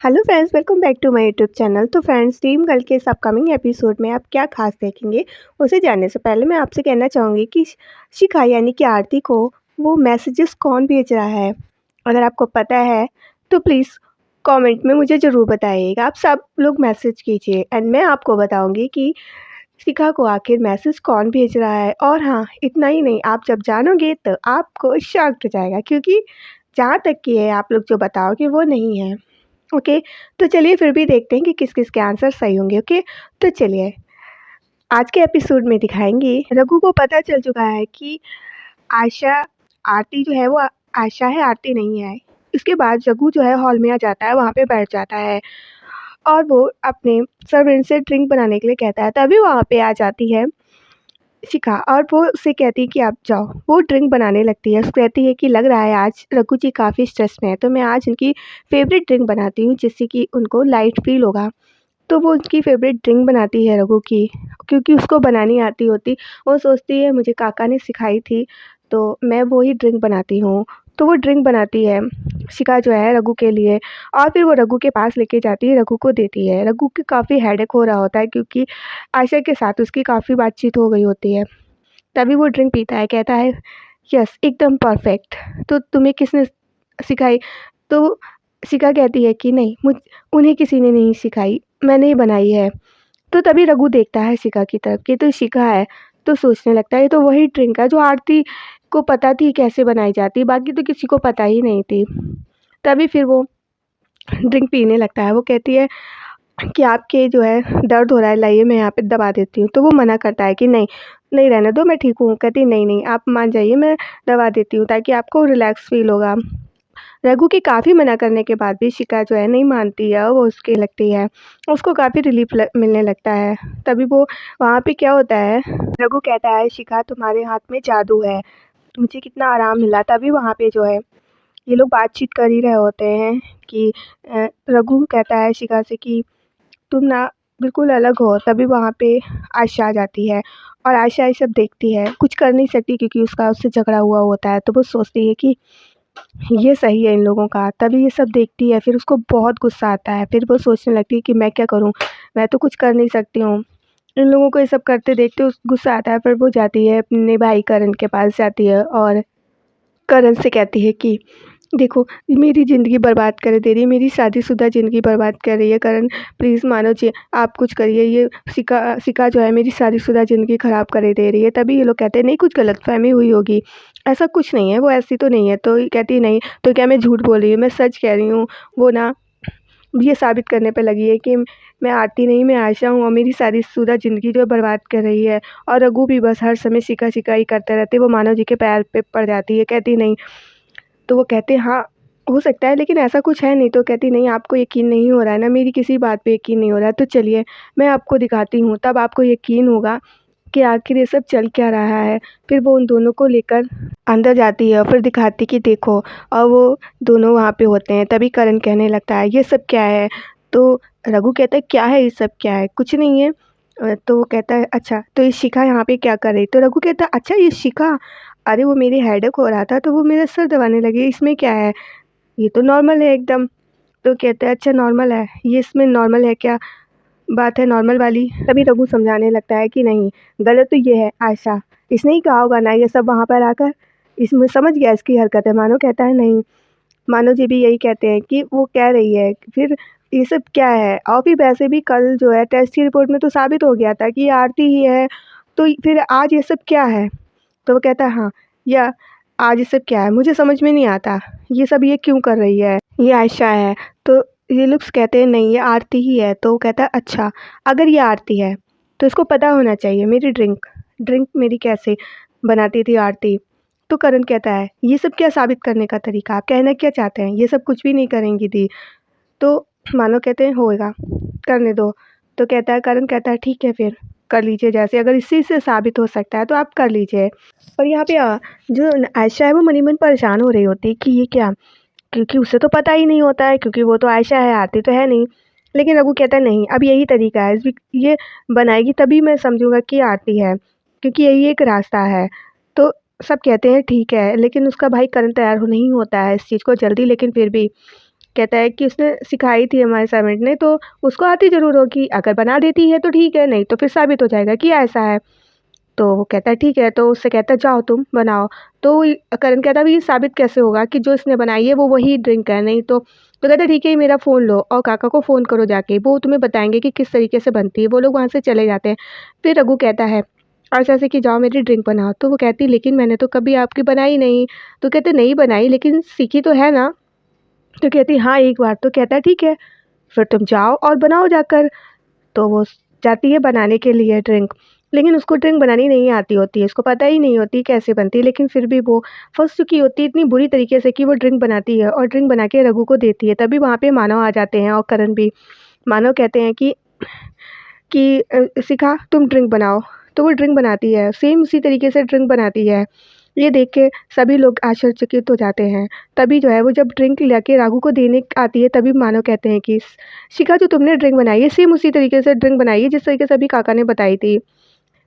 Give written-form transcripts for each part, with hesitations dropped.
Hello friends, welcome back to my YouTube channel. तो friends, Dream Girl के इस upcoming episode में आप क्या खास देखेंगे, उसे जानने से पहले मैं आपसे कहना चाहूँगी कि शिखा यानी कि आरती को वो मैसेजेस कौन भेज रहा है। अगर आपको पता है तो प्लीज़ कमेंट में मुझे ज़रूर बताइएगा। आप सब लोग मैसेज कीजिए एंड मैं आपको बताऊँगी कि शिखा को आखिर मैसेज कौन भेज रहा है। और हाँ, इतना ही नहीं, आप जब जानोगे तो आपको शॉक्ड हो जाएगा, क्योंकि जहाँ तक कि है आप लोग जो बताओगे वो नहीं है। ओके, तो चलिए फिर भी देखते हैं कि किस-किस के आंसर सही होंगे। ओके, तो चलिए आज के एपिसोड में दिखाएँगे, रघु को पता चल चुका है कि आशा आरती जो है वो आशा है, आरती नहीं है। इसके बाद रघु जो है हॉल में आ जाता है, वहाँ पे बैठ जाता है और वो अपने सर्वेंट से ड्रिंक बनाने के लिए कहता है। तभी वहाँ पे आ जाती है शिखा और वो उससे कहती है कि आप जाओ। वो ड्रिंक बनाने लगती है। कहती है कि लग रहा है आज रघु जी काफ़ी स्ट्रेस में है, तो मैं आज उनकी फ़ेवरेट ड्रिंक बनाती हूँ जिससे कि उनको लाइट फ़ील होगा। तो वो उनकी फ़ेवरेट ड्रिंक बनाती है रघु की, क्योंकि उसको बनानी आती होती। वो सोचती है मुझे काका ने सिखाई थी, तो मैं वो ही ड्रिंक बनाती हूँ। तो वो ड्रिंक बनाती है शिखा जो है रघु के लिए, और फिर वो रघु के पास लेके जाती है, रघु को देती है। रघु की काफ़ी हेडेक हो रहा होता है, क्योंकि आशा के साथ उसकी काफ़ी बातचीत हो गई होती है। तभी वो ड्रिंक पीता है, कहता है यस एकदम परफेक्ट। तो तुम्हें किसने सिखाई? तो शिखा कहती है कि नहीं, उन्हें किसी ने नहीं सिखाई, मैंने ही बनाई है। तो तभी रघु देखता है शिखा की तरफ कि तो शिखा है, तो सोचने लगता है ये तो वही ड्रिंक है जो आरती को पता थी कैसे बनाई जाती है, बाकी तो किसी को पता ही नहीं थी। तभी फिर वो ड्रिंक पीने लगता है। वो कहती है कि आपके जो है दर्द हो रहा है, लाइए मैं यहाँ पे दबा देती हूँ। तो वो मना करता है कि नहीं, नहीं रहने दो, मैं ठीक हूँ। कहती नहीं, नहीं आप मान जाइए, मैं दबा देती हूँ ताकि आपको रिलैक्स फ़ील होगा। रघु के काफ़ी मना करने के बाद भी शिखा जो है नहीं मानती है, वो उसकी लगती है। उसको काफ़ी रिलीफ़ मिलने लगता है। तभी वो वहाँ पे क्या होता है, रघु कहता है शिखा तुम्हारे हाथ में जादू है, मुझे कितना आराम मिला। तभी वहाँ पे जो है ये लोग बातचीत कर ही रहे होते हैं कि रघु कहता है शिखा से कि तुम ना बिल्कुल अलग हो। तभी वहाँ पे आशा आ जाती है और आशा ये सब देखती है, कुछ कर नहीं सकती क्योंकि उसका उससे झगड़ा हुआ होता है। तो वो सोचती है कि ये सही है इन लोगों का। तभी ये सब देखती है, फिर उसको बहुत गुस्सा आता है। फिर वो सोचने लगती है कि मैं क्या करूँ? मैं तो कुछ कर नहीं सकती हूँ। इन लोगों को ये सब करते देखते उस गुस्सा आता है। फिर वो जाती है अपने भाई करण के पास जाती है और करण से कहती है कि देखो, मेरी ज़िंदगी बर्बाद कर दे रही है, मेरी शादीशुदा ज़िंदगी बर्बाद कर रही है करण, प्लीज़ मानो जी, आप कुछ करिए। ये शिखा शिखा जो है मेरी शादीशुदा ज़िंदगी ख़राब कर दे रही है। तभी ये लोग कहते हैं नहीं, कुछ गलतफ़हमी हुई होगी, ऐसा कुछ नहीं है, वो ऐसी तो नहीं है। तो ये कहती है नहीं, तो क्या मैं झूठ बोल रही हूँ? मैं सच कह रही हूँ। वो ना ये साबित करने पे लगी है कि मैं आरती नहीं, मैं आशा हूँ और मेरी शादीशुदा ज़िंदगी जो है बर्बाद कर रही है। और रघु भी बस हर समय शिखा शिखा ही करते रहते हैं। वो मानव जी के पैर पे पड़ जाती है, कहती नहीं। तो वो कहते हैं हाँ, हो सकता है लेकिन ऐसा कुछ है नहीं। तो कहती नहीं, आपको यकीन नहीं हो रहा है ना, मेरी किसी बात पे यकीन नहीं हो रहा है, तो चलिए मैं आपको दिखाती हूँ, तब आपको यकीन होगा कि आखिर ये सब चल क्या रहा है। फिर वो उन दोनों को लेकर अंदर जाती है और फिर दिखाती कि देखो, और वो दोनों वहाँ पे होते हैं। तभी करण कहने लगता है ये सब क्या है? तो रघु कहता है क्या है ये सब, क्या है? कुछ नहीं है। तो वो कहता है अच्छा, तो ये शिखा यहाँ पे क्या कर रही? तो रघु कहता है अच्छा ये शिखा, अरे वो मेरी हेडेक हो रहा था तो वो मेरा सर दबाने लगी, इसमें क्या है? ये तो नॉर्मल है एकदम। तो कहते हैं अच्छा नॉर्मल है, ये इसमें नॉर्मल है क्या बात है नॉर्मल वाली? तभी रघु समझाने लगता है कि नहीं, गलत तो ये है आशा, इसने ही कहा होगा ना ये सब वहाँ पर आकर, इसमें समझ गया इसकी हरकत है। मानो कहता है नहीं, मानो जी भी यही कहते हैं कि वो कह रही है फिर ये सब क्या है। और फिर वैसे भी कल जो है टेस्ट की रिपोर्ट में तो साबित हो गया था कि ये आरती ही है, तो फिर आज ये सब क्या है? तो वो कहता है हाँ, या आज ये सब क्या है, मुझे समझ में नहीं आता, ये सब ये क्यों कर रही है, ये आयशा है। तो ये लोग कहते हैं नहीं, ये आरती ही है। तो वो कहता है अच्छा, अगर ये आरती है तो इसको पता होना चाहिए मेरी ड्रिंक ड्रिंक मेरी कैसे बनाती थी आरती। तो करण कहता है ये सब क्या साबित करने का तरीका, आप कहना क्या चाहते हैं? ये सब कुछ भी नहीं करेंगी दी। तो मानो कहते हैं होएगा, करने दो। तो कहता है करण कहता है ठीक है फिर कर लीजिए, जैसे अगर इसी से साबित हो सकता है तो आप कर लीजिए। और यहाँ पे जो आयशा है वो मन ही मन परेशान हो रही होती है कि ये क्या, क्योंकि उसे तो पता ही नहीं होता है, क्योंकि वो तो आयशा है, आरती तो है नहीं। लेकिन रघु कहता है नहीं, अब यही तरीका है, ये बनाएगी तभी मैं समझूंगा कि आरती है, क्योंकि यही एक रास्ता है। तो सब कहते हैं ठीक है, लेकिन उसका भाई करण तैयार हो नहीं होता है इस चीज़ को जल्दी, लेकिन फिर भी कहता है कि उसने सिखाई थी हमारे सर्वेंट ने, तो उसको आती ज़रूर होगी, अगर बना देती है तो ठीक है, नहीं तो फिर साबित हो जाएगा कि ऐसा है। तो वो कहता है ठीक है, तो उससे कहता है जाओ तुम बनाओ। तो करण कहता है अभी ये साबित कैसे होगा कि जो इसने बनाई है वो वही ड्रिंक है, नहीं तो कहता है ठीक है मेरा फ़ोन लो और काका को फ़ोन करो जाके, वो तुम्हें बताएँगे कि किस तरीके से बनती है। वो लोग वहाँ से चले जाते हैं। फिर रघु कहता है ऐसे-ऐसे कि जाओ मेरी ड्रिंक बनाओ। तो वो कहती है लेकिन मैंने तो कभी आपकी बनाई नहीं। तो कहते नहीं बनाई लेकिन सीखी तो है ना? तो कहती हाँ, एक बार। तो कहता है ठीक है, फिर तुम जाओ और बनाओ जाकर। तो वो जाती है बनाने के लिए ड्रिंक, लेकिन उसको ड्रिंक बनानी नहीं आती होती है, उसको पता ही नहीं होती कैसे बनती है, लेकिन फिर भी वो फँस चुकी होती है इतनी बुरी तरीके से कि वो ड्रिंक बनाती है और ड्रिंक बना के रघु को देती है। तभी वहाँ पे मानव आ जाते हैं और करण भी। मानव कहते हैं कि शिखा तुम ड्रिंक बनाओ। तो वो ड्रिंक बनाती है, सेम उसी तरीके से ड्रिंक बनाती है। ये देख के सभी लोग आश्चर्यचकित हो जाते हैं। तभी जो है वो जब ड्रिंक लेके राघु को देने आती है तभी मानव कहते हैं कि शिखा जो तुमने ड्रिंक बनाई है सेम उसी तरीके से ड्रिंक बनाई है जिस तरीके से अभी काका ने बताई थी।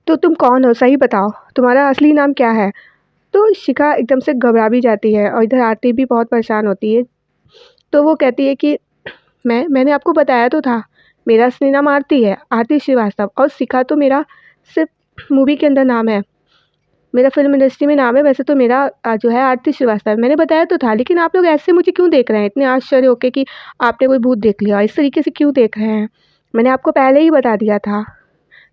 तो तुम कौन हो सही बताओ, तुम्हारा असली नाम क्या है? तो शिखा एकदम से घबरा भी जाती है और इधर आरती भी बहुत परेशान होती है। तो वो कहती है कि मैंने आपको बताया तो था, मेरा असली नाम आरती है, आरती श्रीवास्तव, और शिखा तो मेरा सिर्फ़ मूवी के अंदर नाम है। मेरा फ़िल्म इंडस्ट्री में नाम है, वैसे तो मेरा जो है आरती श्रीवास्तव। मैंने बताया तो था, लेकिन आप लोग ऐसे मुझे क्यों देख रहे हैं? इतने आश्चर्य होके कि आपने कोई भूत देख लिया, इस तरीके से क्यों देख रहे हैं? मैंने आपको पहले ही बता दिया था।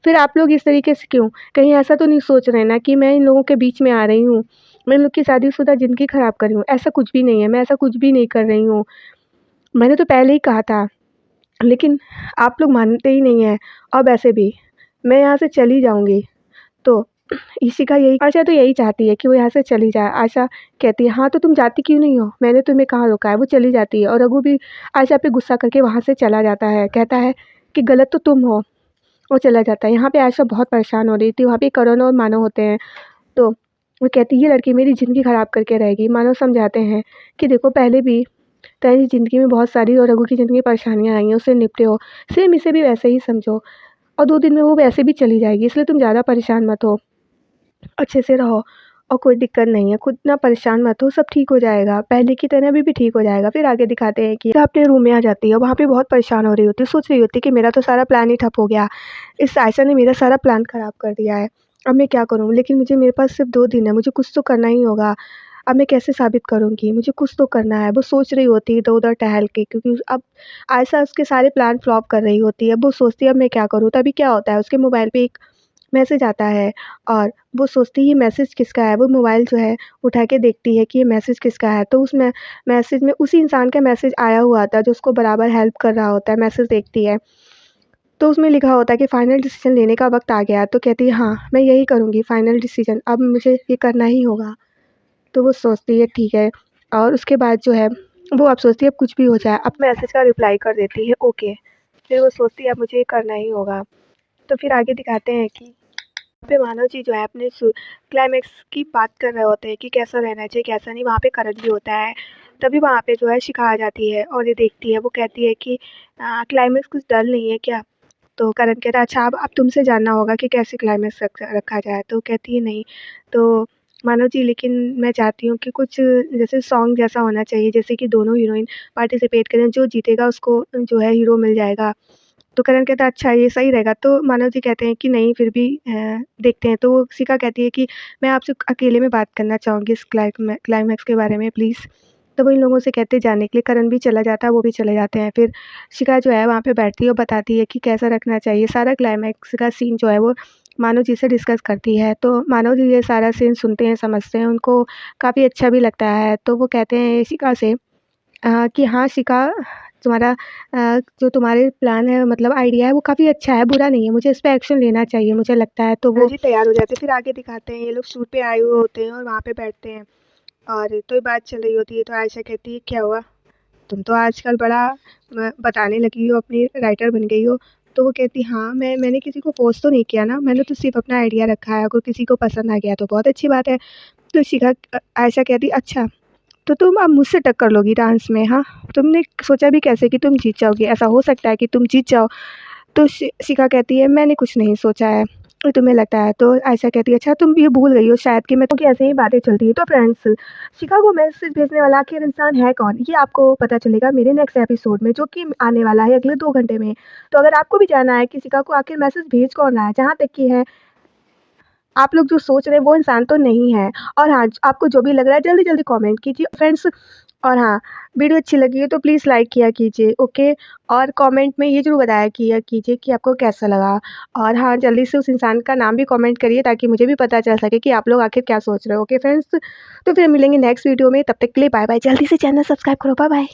फिर आप लोग इस तरीके से क्यों? कहीं ऐसा तो नहीं सोच रहे ना कि मैं इन लोगों के बीच में आ रही हूँ, मैं इन लोग की शादीशुदा ज़िंदगी ख़राब कर रही हूँ? ऐसा कुछ भी नहीं है, मैं ऐसा कुछ भी नहीं कर रही हूँ। मैंने तो पहले ही कहा था, लेकिन आप लोग मानते ही नहीं हैं और वैसे भी मैं यहाँ से चली जाऊँगी। तो इशिका यही आशा तो यही चाहती है कि वो यहाँ से चली जाए। आशा कहती है हाँ, तो तुम जाती क्यों नहीं हो? मैंने तुम्हें कहाँ रोका है? वो चली जाती है और रघु भी आशा पे गुस्सा करके वहाँ से चला जाता है। कहता है कि गलत तो तुम हो। वो चला जाता है। यहाँ पे आशा बहुत परेशान हो रही थी। वहाँ पे करण और मानव होते हैं। तो वो कहती है ये लड़की मेरी ज़िंदगी ख़राब करके रहेगी। मानव समझाते हैं कि देखो पहले भी तेरी ज़िंदगी में बहुत सारी और रघु की ज़िंदगी में परेशानियाँ आई हैं, उससे निपटे हो। सेम इसे भी वैसे ही समझो और 2 दिन में वो वैसे भी चली जाएगी, इसलिए तुम ज़्यादा परेशान मत हो। अच्छे से रहो और कोई दिक्कत नहीं है, खुद ना परेशान मत हो, सब ठीक हो जाएगा, पहले की तरह अभी भी ठीक हो जाएगा। फिर आगे दिखाते हैं कि अपने रूम में आ जाती है, वहाँ पे बहुत परेशान हो रही होती है, सोच रही होती है कि मेरा तो सारा प्लान ही ठप हो गया, इस आयशा ने मेरा सारा प्लान ख़राब कर दिया है, अब मैं क्या करूँ? लेकिन मुझे मेरे पास सिर्फ 2 दिन है, मुझे कुछ तो करना ही होगा, अब मैं कैसे साबित करूँगी? मुझे कुछ तो करना है। वो सोच रही होती है इधर-उधर टहल के, क्योंकि अब आयशा उसके सारे प्लान फ्लॉप कर रही होती है, अब वो सोचती है अब मैं क्या करूँ? तभी क्या होता है उसके मोबाइल पे एक मैसेज आता है और वो सोचती है ये मैसेज किसका है? वो मोबाइल जो है उठा के देखती है कि ये मैसेज किसका है? तो उसमें मैसेज में उसी इंसान का मैसेज आया हुआ था जो उसको बराबर हेल्प कर रहा होता है, मैसेज देखती है। तो उसमें लिखा होता है कि फाइनल डिसीज़न लेने का वक़्त आ गया। तो कहती है हाँ, मैं यही करूँगी फाइनल डिसीज़न, अब मुझे ये करना ही होगा। तो वो सोचती है ठीक है और उसके बाद जो है वो अब सोचती है अब कुछ भी हो जाए, अब मैसेज का रिप्लाई कर देती है ओके। फिर वो सोचती है अब मुझे ये करना ही होगा। तो फिर आगे दिखाते हैं कि पे मानव जी जो है अपने क्लाइमेक्स की बात कर रहे होते हैं कि कैसा रहना चाहिए कैसा नहीं, वहाँ पे करण भी होता है। तभी वहाँ पे जो है शिखा आ जाती है और ये देखती है, वो कहती है कि क्लाइमेक्स कुछ डल नहीं है क्या? तो करण कहता है अच्छा अब तुमसे जानना होगा कि कैसे क्लाइमेक्स रखा जाए। तो कहती है नहीं। तो मानव जी लेकिन मैं चाहती हूँ कि कुछ जैसे सॉन्ग जैसा होना चाहिए, जैसे कि दोनों हीरोइन पार्टिसिपेट करें, जो जीतेगा उसको जो है हीरो मिल जाएगा। तो करण कहता है अच्छा ये सही रहेगा। तो मानव जी कहते हैं कि नहीं फिर भी देखते हैं। तो शिखा कहती है कि मैं आपसे अकेले में बात करना चाहूँगी इस क्लाइमैक्स के बारे में प्लीज़। तो वो इन लोगों से कहते हैं जाने के लिए, करण भी चला जाता है, वो भी चले जाते हैं। फिर शिखा जो है वहाँ पे बैठती है और बताती है कि कैसा रखना चाहिए। सारा क्लाइमैक्स का सीन जो है वो मानव जी से डिस्कस करती है। तो मानव जी ये सारा सीन सुनते हैं, समझते हैं, उनको काफ़ी अच्छा भी लगता है। तो वो कहते हैं शिखा से कि हाँ शिखा तुम्हारा जो तुम्हारे प्लान है मतलब आइडिया है वो काफ़ी अच्छा है, बुरा नहीं है, मुझे इस पे एक्शन लेना चाहिए मुझे लगता है। तो वो जी तैयार हो जाते हैं। फिर आगे दिखाते हैं ये लोग शूट पे आए हुए होते हैं और वहाँ पे बैठते हैं और तो ये बात चल रही होती है। तो आयशा कहती है क्या हुआ? तुम तो आजकल बड़ा बताने लगी हो, अपनी राइटर बन गई हो। तो वो कहती हाँ, मैंने किसी को फ़ोर्स तो नहीं किया ना, मैंने तो सिर्फ़ अपना आइडिया रखा है, अगर किसी को पसंद आ गया तो बहुत अच्छी बात है। तो आयशा कहती अच्छा, तो तुम अब मुझसे टक्कर लोगी डांस में, हाँ? तुमने सोचा भी कैसे कि तुम जीत जाओगी? ऐसा हो सकता है कि तुम जीत जाओ? तो शिखा कहती है मैंने कुछ नहीं सोचा है, तुम्हें लगता है। तो आयशा कहती है अच्छा तुम ये भूल गई हो शायद कि मैं क्योंकि ऐसे ही बातें चलती हैं। तो फ्रेंड्स शिखा को मैसेज भेजने वाला आखिर इंसान है कौन? ये आपको पता चलेगा मेरे नेक्स्ट एपिसोड में जो कि आने वाला है अगले 2 घंटे में। तो अगर आपको भी जानना है कि शिखा को आखिर मैसेज भेज कौन रहा है, जहाँ तक कि है आप लोग जो सोच रहे हैं वो इंसान तो नहीं है। और हाँ, आपको जो भी लग रहा है जल्दी-जल्दी कमेंट कीजिए फ्रेंड्स। और हाँ, वीडियो अच्छी लगी है तो प्लीज़ लाइक किया कीजिए, ओके? और कमेंट में ये ज़रूर बताया किया कीजिए कि आपको कैसा लगा। और हाँ, जल्दी से उस इंसान का नाम भी कमेंट करिए ताकि मुझे भी पता चल सके कि आप लोग आखिर क्या सोच रहे हो, ओके फ्रेंड्स? तो फिर मिलेंगे नेक्स्ट वीडियो में, तब तक के लिए बाय-बाय। जल्दी से चैनल सब्सक्राइब करो, बाय-बाय।